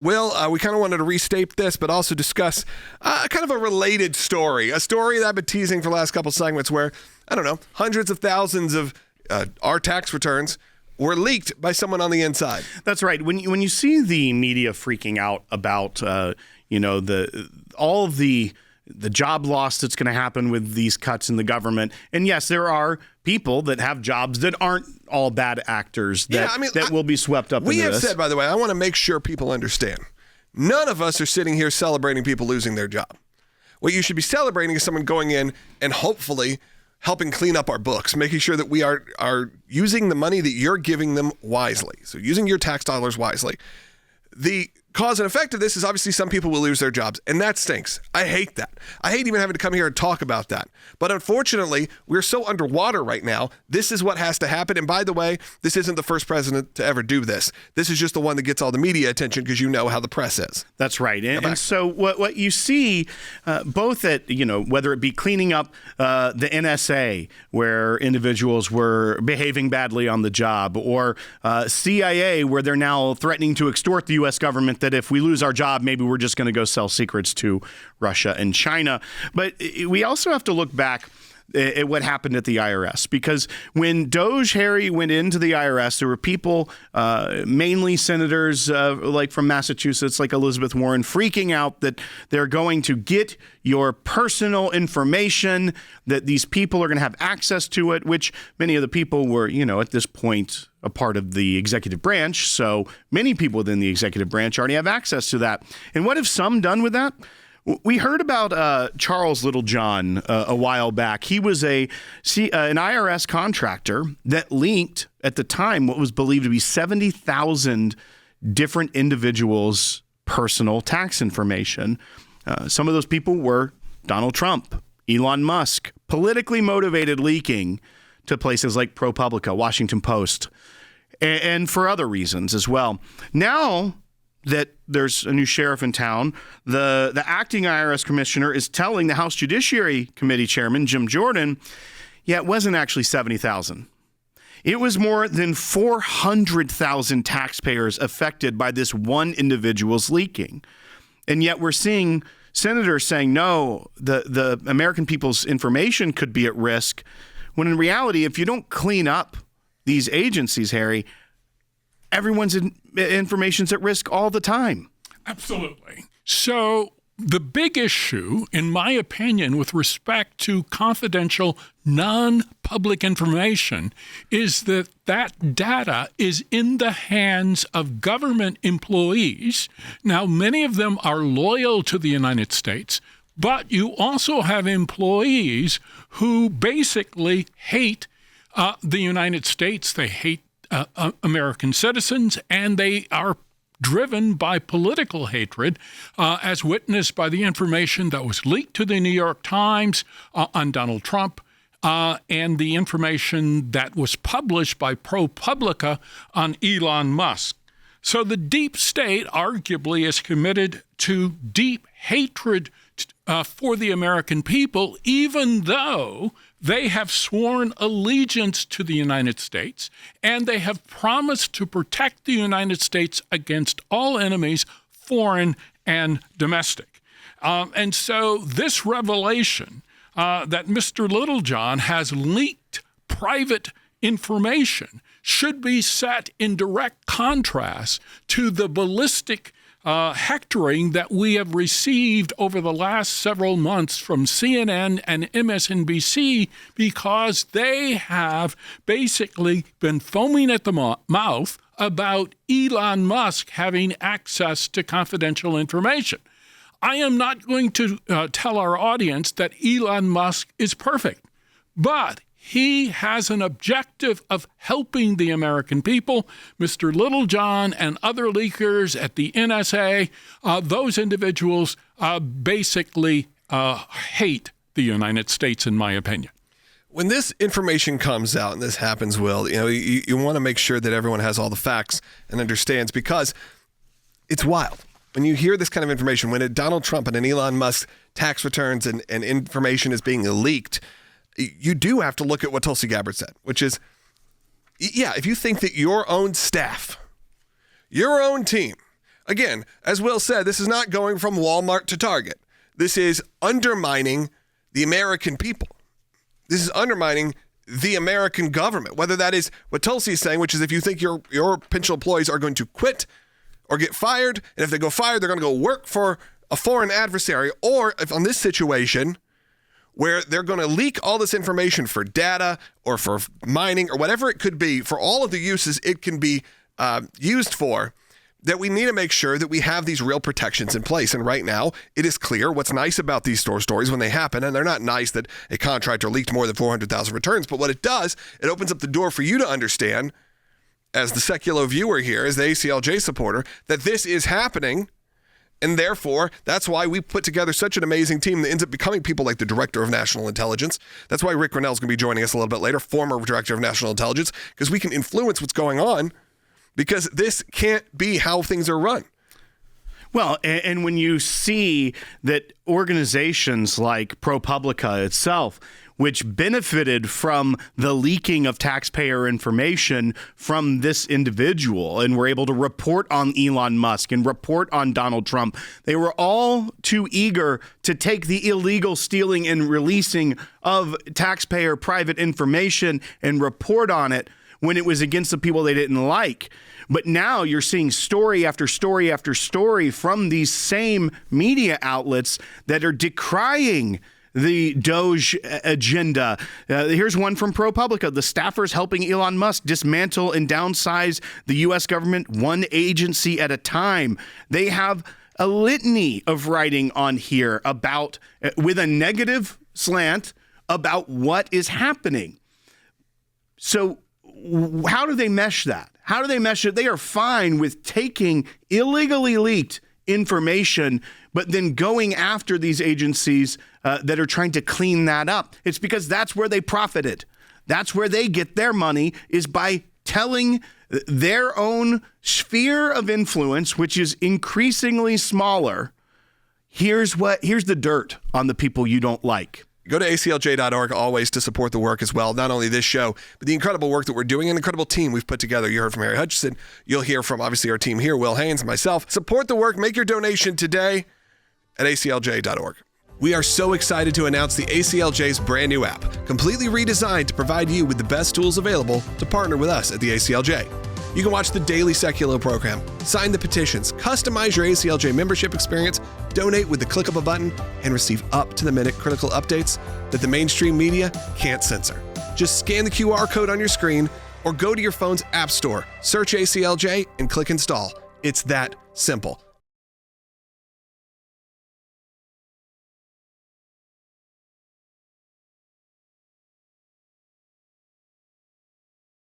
Will, we kind of wanted to restate this, but also discuss kind of a related story, a story that I've been teasing for the last couple segments where, I don't know, hundreds of thousands of our tax returns were leaked by someone on the inside. That's right. When you see the media freaking out about, all of the job loss that's going to happen with these cuts in the government. And yes, there are people that have jobs that aren't all bad actors that will be swept up into this. We have said, by the way, I want to make sure people understand. None of us are sitting here celebrating people losing their job. What you should be celebrating is someone going in and hopefully helping clean up our books, making sure that we are using the money that you're giving them wisely. So using your tax dollars wisely. The cause and effect of this is obviously some people will lose their jobs, and that stinks. I hate that. I hate even having to come here and talk about that. But unfortunately, we're so underwater right now. This is what has to happen. And by the way, this isn't the first president to ever do this. This is just the one that gets all the media attention because you know how the press is. That's right. And so what you see, both at, whether it be cleaning up the NSA, where individuals were behaving badly on the job, or CIA, where they're now threatening to extort the U.S. government that if we lose our job, maybe we're just going to go sell secrets to Russia and China. But we also have to look back at what happened at the IRS, because when DOGE Harry went into the IRS, there were people, mainly senators like from Massachusetts, like Elizabeth Warren, freaking out that they're going to get your personal information, that these people are going to have access to it, which many of the people were, at this point, a part of the executive branch. So many people within the executive branch already have access to that. And what have some done with that? We heard about Charles Littlejohn a while back. He was an IRS contractor that leaked, at the time, what was believed to be 70,000 different individuals' personal tax information. Some of those people were Donald Trump, Elon Musk, politically motivated leaking to places like ProPublica, Washington Post, and for other reasons as well. Now that there's a new sheriff in town, the acting IRS commissioner is telling the House Judiciary Committee chairman, Jim Jordan, it wasn't actually 70,000. It was more than 400,000 taxpayers affected by this one individual's leaking. And yet we're seeing senators saying, no, the American people's information could be at risk, when in reality, if you don't clean up these agencies, Harry, everyone's information's at risk all the time. Absolutely. So the big issue, in my opinion, with respect to confidential, non-public information is that data is in the hands of government employees. Now, many of them are loyal to the United States, but you also have employees who basically hate the United States. They hate American citizens, and they are driven by political hatred, as witnessed by the information that was leaked to the New York Times on Donald Trump, and the information that was published by ProPublica on Elon Musk. So the deep state arguably is committed to deep hatred for the American people, even though they have sworn allegiance to the United States, and they have promised to protect the United States against all enemies, foreign and domestic. And so this revelation that Mr. Littlejohn has leaked private information should be set in direct contrast to the ballistic hectoring that we have received over the last several months from CNN and MSNBC, because they have basically been foaming at the mouth about Elon Musk having access to confidential information. I am not going to tell our audience that Elon Musk is perfect, but he has an objective of helping the American people. Mr. Littlejohn and other leakers at the NSA, those individuals basically hate the United States, in my opinion. When this information comes out and this happens, Will, you want to make sure that everyone has all the facts and understands, because it's wild. When you hear this kind of information, when a Donald Trump and an Elon Musk tax returns and information is being leaked, you do have to look at what Tulsi Gabbard said, which is, if you think that your own staff, your own team, Again, as Will said, this is not going from Walmart to Target. This is undermining the American people. This is undermining the American government, whether that is what Tulsi is saying, which is if you think your potential employees are going to quit or get fired, and if they go fired, they're going to go work for a foreign adversary, or if on this situation where they're going to leak all this information for data or for mining or whatever it could be, for all of the uses it can be used for, that we need to make sure that we have these real protections in place. And right now, it is clear what's nice about these stories when they happen, and they're not nice that a contractor leaked more than 400,000 returns, but what it does, it opens up the door for you to understand, as the secular viewer here, as the ACLJ supporter, that this is happening, and therefore, that's why we put together such an amazing team that ends up becoming people like the Director of National Intelligence. That's why Rick Grinnell's going to be joining us a little bit later, former Director of National Intelligence, because we can influence what's going on, because this can't be how things are run. Well, and when you see that organizations like ProPublica itself, which benefited from the leaking of taxpayer information from this individual and were able to report on Elon Musk and report on Donald Trump, they were all too eager to take the illegal stealing and releasing of taxpayer private information and report on it when it was against the people they didn't like. But now you're seeing story after story after story from these same media outlets that are decrying the DOGE agenda. Here's one from ProPublica. The staffers helping Elon Musk dismantle and downsize the U.S. government one agency at a time. They have a litany of writing on here about, with a negative slant, about what is happening. So how do they mesh that? How do they mesh it? They are fine with taking illegally leaked information, but then going after these agencies that are trying to clean that up. It's because that's where they profited. That's where they get their money, is by telling their own sphere of influence, which is increasingly smaller. Here's the dirt on the people you don't like. Go to ACLJ.org always to support the work as well. Not only this show, but the incredible work that we're doing, an incredible team we've put together. You heard from Harry Hutchison. You'll hear from, obviously, our team here, Will Haynes and myself. Support the work. Make your donation today at ACLJ.org. We are so excited to announce the ACLJ's brand new app, completely redesigned to provide you with the best tools available to partner with us at the ACLJ. You can watch the daily Secular program, sign the petitions, customize your ACLJ membership experience, donate with the click of a button, and receive up-to-the-minute critical updates that the mainstream media can't censor. Just scan the QR code on your screen or go to your phone's app store, search ACLJ, and click install. It's that simple.